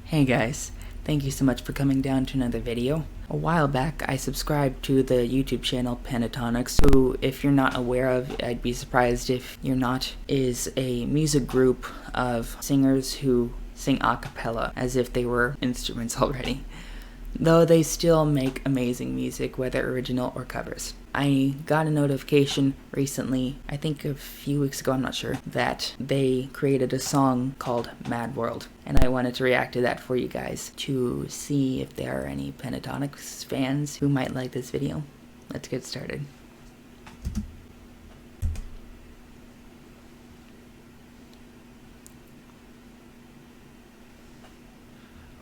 Hey guys, thank you so much for coming down to another video. A while back, I subscribed to the YouTube channel Pentatonix, who, if you're not aware of, I'd be surprised if you're not, is a music group of singers who sing a cappella as if they were instruments already. Though they still make amazing music, whether original or covers. I got a notification recently, I think a few weeks ago, I'm not sure, that they created a song called Mad World. And I wanted to react to that for you guys to see if there are any Pentatonix fans who might like this video. Let's get started.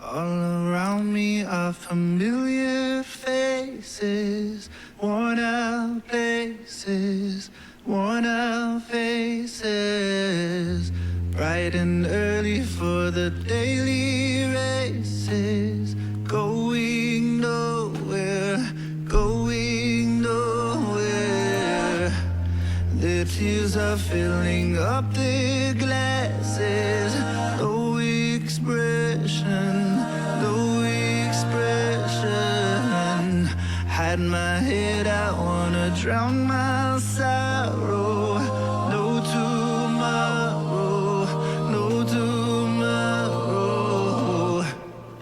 All around me are familiar faces, worn out places, worn out faces. Bright and early for the daily races, going nowhere, going nowhere. Their tears are filling up their glasses, no expression. Hide my head, I wanna drown my sorrow. No tomorrow, no tomorrow.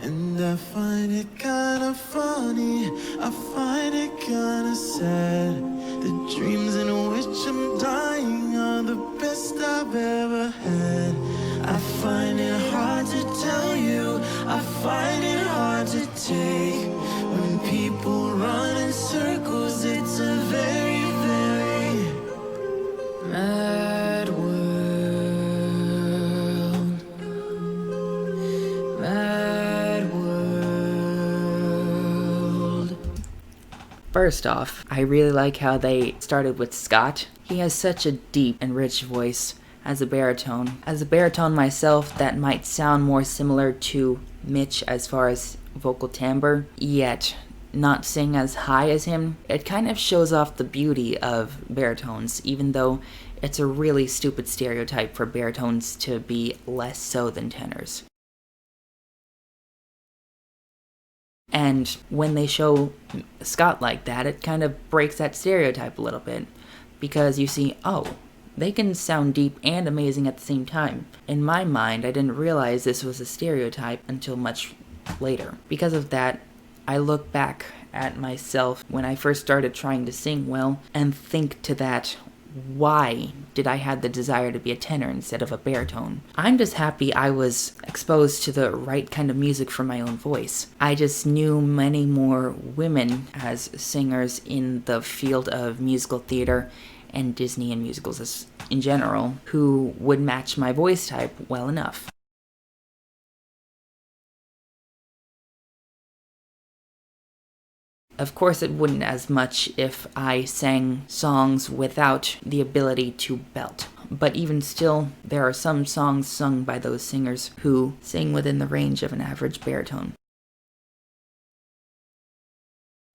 And I find it kinda funny, I find it kinda sad. The dreams in which I'm dying are the best I've ever had. I find it hard to tell you, I find it hard to take. When people run in circles, it's a very, very mad world. Mad world. First off, I really like how they started with Scott. He has such a deep and rich voice as a baritone. As a baritone myself, that might sound more similar to Mitch as far as vocal timbre, yet not sing as high as him. It kind of shows off the beauty of baritones, even though it's a really stupid stereotype for baritones to be less so than tenors. And when they show Scott like that, it kind of breaks that stereotype a little bit, because you see, oh, they can sound deep and amazing at the same time. In my mind, I didn't realize this was a stereotype until much later. Because of that, I look back at myself when I first started trying to sing well and think to that, why did I have the desire to be a tenor instead of a baritone? I'm just happy I was exposed to the right kind of music for my own voice. I just knew many more women as singers in the field of musical theater and Disney and musicals in general who would match my voice type well enough. Of course, it wouldn't as much if I sang songs without the ability to belt. But even still, there are some songs sung by those singers who sing within the range of an average baritone.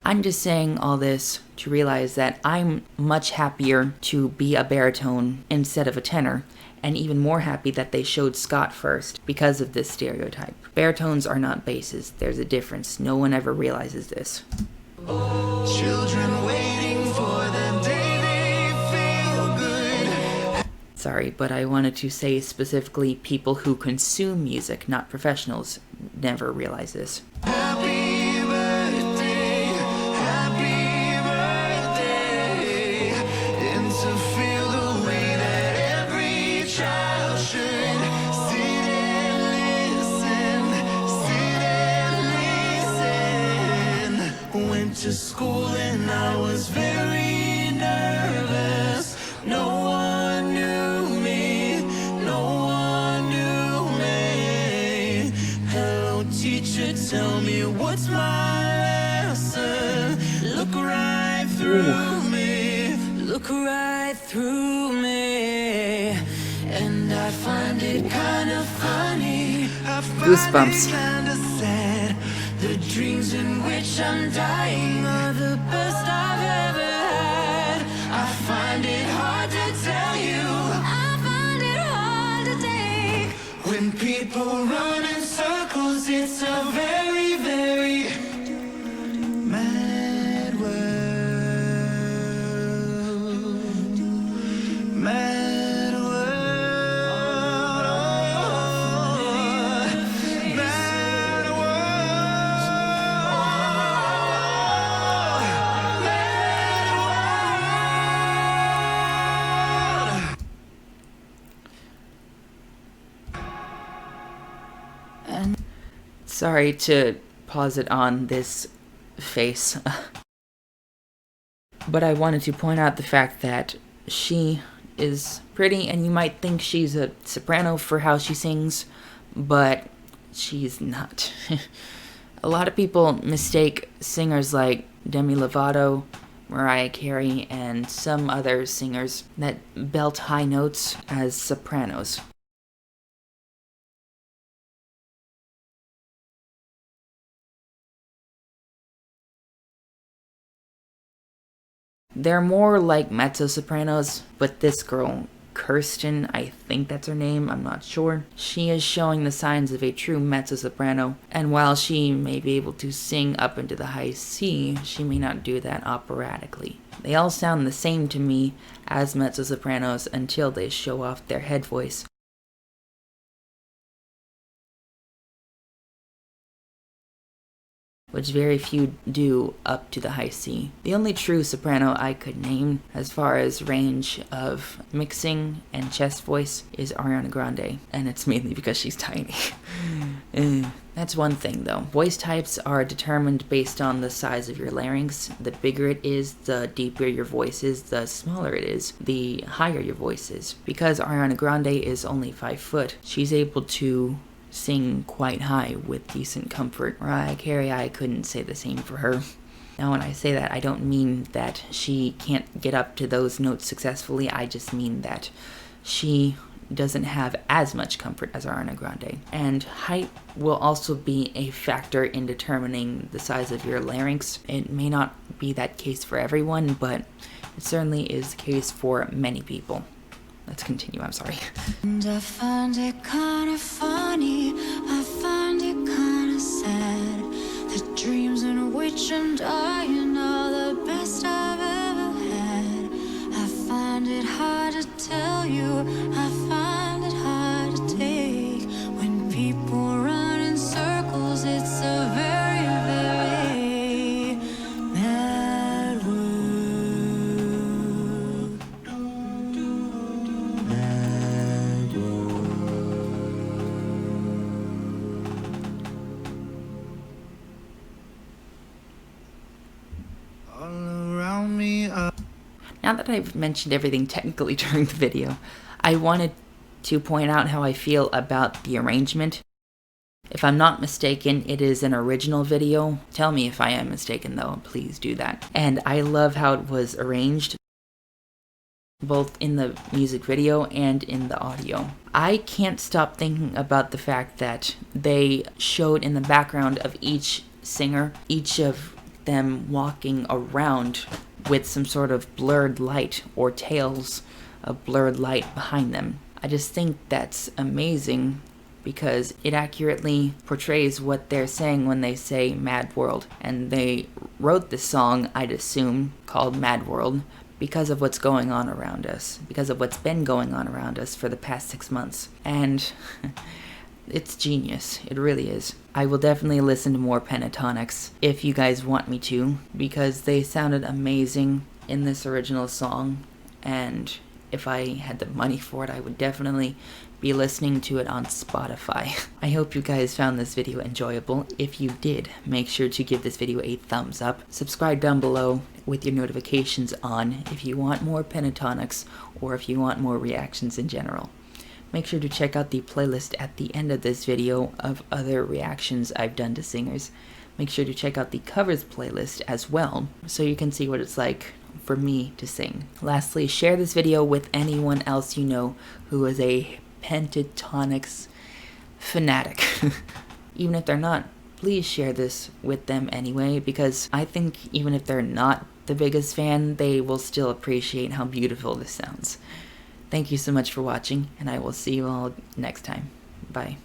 I'm just saying all this to realize that I'm much happier to be a baritone instead of a tenor, and even more happy that they showed Scott first because of this stereotype. Baritones are not basses, there's a difference. No one ever realizes this. Children waiting for the day they feel good. Sorry, but I wanted to say specifically people who consume music, not professionals, never realize this. Happy birthday, and to feel the way that every child should sit and listen. Went to school and I was very nervous. No one knew me, no one knew me. Hello teacher, tell me what's my lesson. Look right through me, look right through me. And I find it kind of funny, I find Goosebumps. it kind of sad. The dreams in which I'm dying are the best I've ever had. I find it hard to tell you, I find it hard to take. When people run in circles, it's Sorry to pause it on this face. But I wanted to point out the fact that she is pretty, and you might think she's a soprano for how she sings, but she's not. A lot of people mistake singers like Demi Lovato, Mariah Carey, and some other singers that belt high notes as sopranos. They're more like mezzo-sopranos, but this girl, Kirsten, I think that's her name, I'm not sure. She is showing the signs of a true mezzo-soprano, and while she may be able to sing up into the high C, she may not do that operatically. They all sound the same to me as mezzo-sopranos until they show off their head voice. Which very few do up to the high C. The only true soprano I could name as far as range of mixing and chest voice is Ariana Grande, and it's mainly because she's tiny. That's one thing though. Voice types are determined based on the size of your larynx. The bigger it is, the deeper your voice is. The smaller it is, the higher your voice is. Because Ariana Grande is only 5 foot, she's able to sing quite high with decent comfort. Mariah Carey, I couldn't say the same for her. Now when I say that, I don't mean that she can't get up to those notes successfully, I just mean that she doesn't have as much comfort as Ariana Grande. And height will also be a factor in determining the size of your larynx. It may not be that case for everyone, but it certainly is the case for many people. Let's continue, I'm sorry. And I find it kind of funny, I find it kind of sad. The dreams in which I'm dying are the best I've ever had. I find it hard to tell you, I find it hard to take. When people run in circles, it's a very, very mad world. Now that I've mentioned everything technically during the video, I wanted to point out how I feel about the arrangement. If I'm not mistaken, it is an original video. Tell me if I am mistaken though, please do that. And I love how it was arranged, both in the music video and in the audio. I can't stop thinking about the fact that they showed in the background of each singer, each of them walking around with some sort of blurred light or tails of blurred light behind them. I just think that's amazing because it accurately portrays what they're saying when they say Mad World. And they wrote this song, I'd assume, called Mad World because of what's going on around us, because of what's been going on around us for the past 6 months. And it's genius, it really is. I will definitely listen to more Pentatonix if you guys want me to, because they sounded amazing in this original song, and if I had the money for it, I would definitely be listening to it on Spotify. I hope you guys found this video enjoyable. If you did, make sure to give this video a thumbs up. Subscribe down below with your notifications on if you want more Pentatonix or if you want more reactions in general. Make sure to check out the playlist at the end of this video of other reactions I've done to singers. Make sure to check out the covers playlist as well, so you can see what it's like for me to sing. Lastly, share this video with anyone else you know who is a Pentatonix fanatic. Even if they're not, please share this with them anyway, because I think even if they're not the biggest fan, they will still appreciate how beautiful this sounds. Thank you so much for watching, and I will see you all next time. Bye.